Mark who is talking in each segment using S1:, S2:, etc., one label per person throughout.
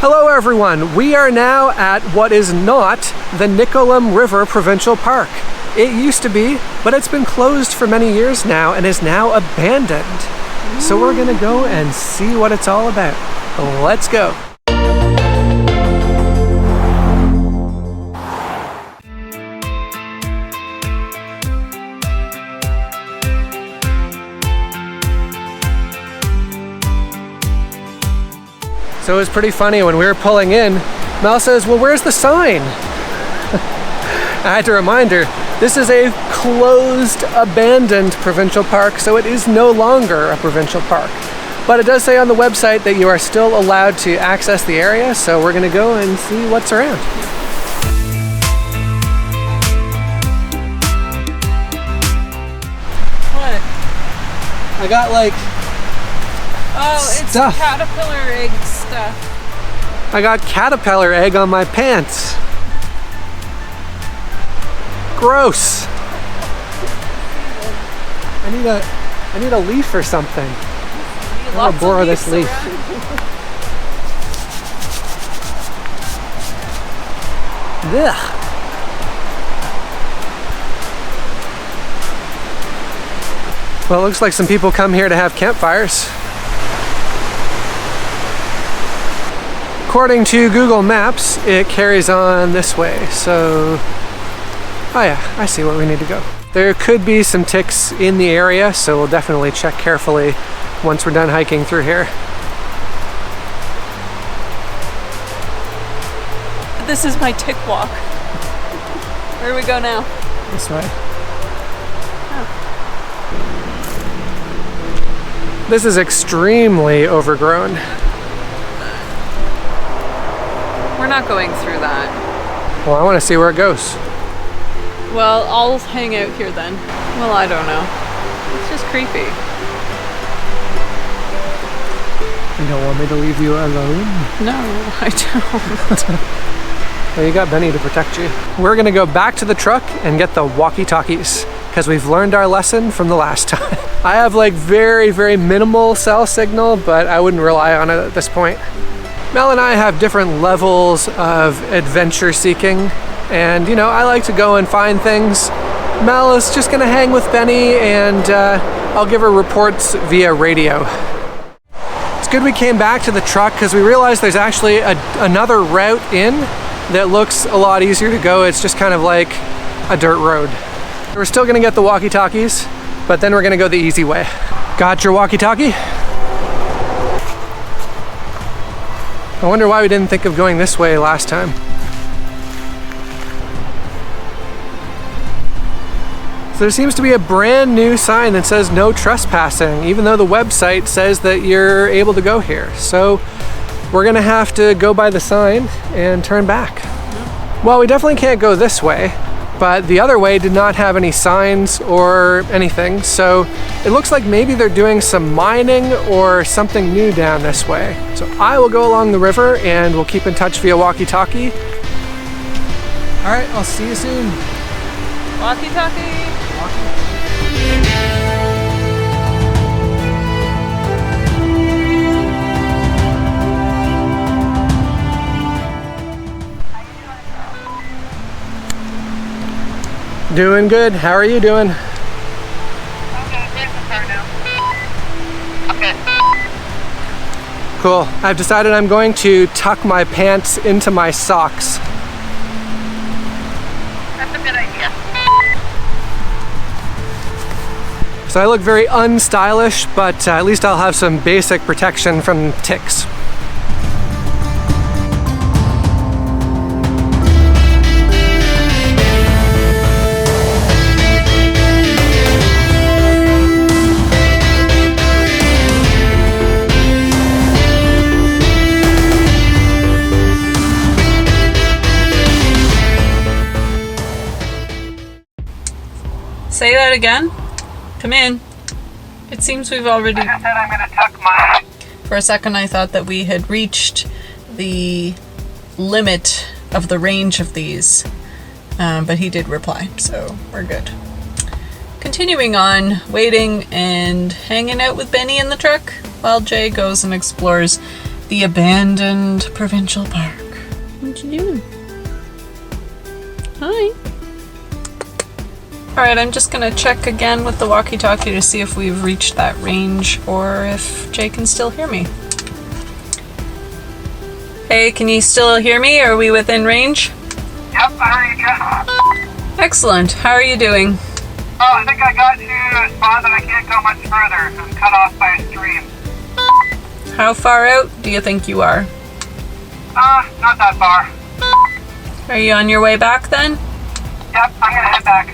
S1: Hello everyone, we are now at what is not the Nicolum River Provincial Park. It used to be, but it's been closed for many years now and is now abandoned. So we're gonna go and see what it's all about. Let's go. So it was pretty funny when we were pulling in, Mel says, well, where's the sign? I had to remind her, this is a closed, abandoned provincial park, so it is no longer a provincial park. But it does say on the website that you are still allowed to access the area, so we're gonna go and see what's around.
S2: What?
S1: I got like,
S2: oh, it's
S1: stuff.
S2: caterpillar egg stuff.
S1: I got caterpillar egg on my pants. Gross. I need a leaf or something. I'm gonna borrow this leaf. Ugh. Well, it looks like some people come here to have campfires. According to Google Maps, it carries on this way, so... Oh yeah, I see where we need to go. There could be some ticks in the area, so we'll definitely check carefully once we're done hiking through here.
S2: This is my tick walk. Where do we go now?
S1: This way.
S2: Oh.
S1: This is extremely overgrown.
S2: We're not going through that.
S1: Well, I want to see where it goes.
S2: Well, I'll hang out here then. Well, I don't know. It's just creepy.
S1: You don't want me to leave you alone?
S2: No, I don't.
S1: Well, you got Benny to protect you. We're gonna go back to the truck and get the walkie-talkies because we've learned our lesson from the last time. I have like very, very minimal cell signal, but I wouldn't rely on it at this point. Mel and I have different levels of adventure seeking, and you know, I like to go and find things. Mel is just gonna hang with Benny and I'll give her reports via radio. It's good we came back to the truck because we realized there's actually another route in that looks a lot easier to go. It's just kind of like a dirt road. We're still gonna get the walkie-talkies, but then we're gonna go the easy way. Got your walkie-talkie? I wonder why we didn't think of going this way last time. So there seems to be a brand new sign that says no trespassing, even though the website says that you're able to go here. So we're gonna have to go by the sign and turn back. Well, we definitely can't go this way, but the other way did not have any signs or anything. So it looks like maybe they're doing some mining or something new down this way. So I will go along the river and we'll keep in touch via walkie-talkie. All right, I'll see you soon.
S2: Walkie-talkie.
S1: Doing good. How are you doing?
S3: Okay.
S1: Cool. I've decided I'm going to tuck my pants into my socks.
S3: That's a good idea.
S1: So I look very unstylish, but at least I'll have some basic protection from ticks.
S2: Say that again. Come in. It seems we've already...
S3: Like I said, I'm going to tuck my...
S2: For a second I thought that we had reached the limit of the range of these, but he did reply, so we're good. Continuing on, waiting and hanging out with Benny in the truck while Jay goes and explores the abandoned Provincial Park. What you doing? Hi. Alright, I'm just gonna check again with the walkie-talkie to see if we've reached that range or if Jay can still hear me. Hey, can you still hear me? Are we within range?
S3: Yep, I heard you, Jess.
S2: Excellent. How are you doing?
S3: Oh, I think I got to a spot that I can't go much further. I'm cut off by a stream.
S2: How far out do you think you are?
S3: Not that far.
S2: Are you on your way back then?
S3: Yep, I'm gonna head back.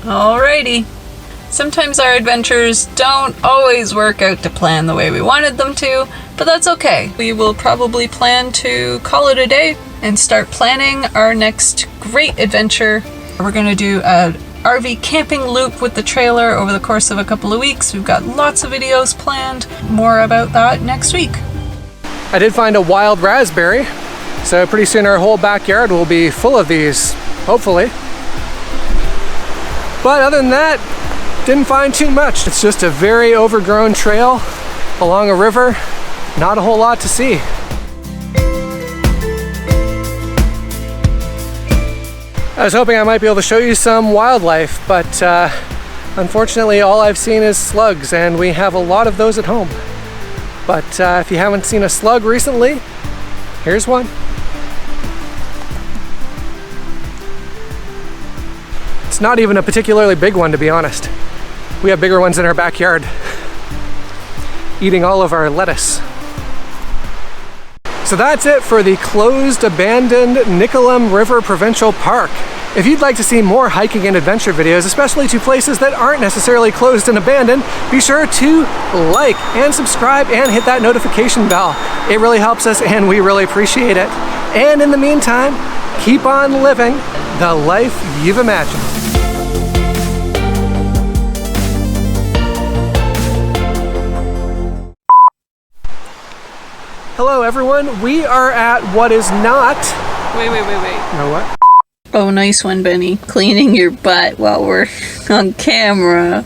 S2: Alrighty. Sometimes our adventures don't always work out to plan the way we wanted them to, but that's okay. We will probably plan to call it a day and start planning our next great adventure. We're going to do a RV camping loop with the trailer over the course of a couple of weeks. We've got lots of videos planned. More about that next week.
S1: I did find a wild raspberry, so pretty soon our whole backyard will be full of these, hopefully. But other than that, didn't find too much. It's just a very overgrown trail along a river. Not a whole lot to see. I was hoping I might be able to show you some wildlife, but unfortunately all I've seen is slugs, and we have a lot of those at home. But if you haven't seen a slug recently, here's one. It's not even a particularly big one, to be honest. We have bigger ones in our backyard, eating all of our lettuce. So that's it for the closed, abandoned Nicolum River Provincial Park. If you'd like to see more hiking and adventure videos, especially to places that aren't necessarily closed and abandoned, be sure to like and subscribe and hit that notification bell. It really helps us and we really appreciate it. And in the meantime, keep on living the life you've imagined. Hello everyone, we are at what is not...
S2: Wait.
S1: No, what?
S2: Oh, nice one, Benny. Cleaning your butt while we're on camera.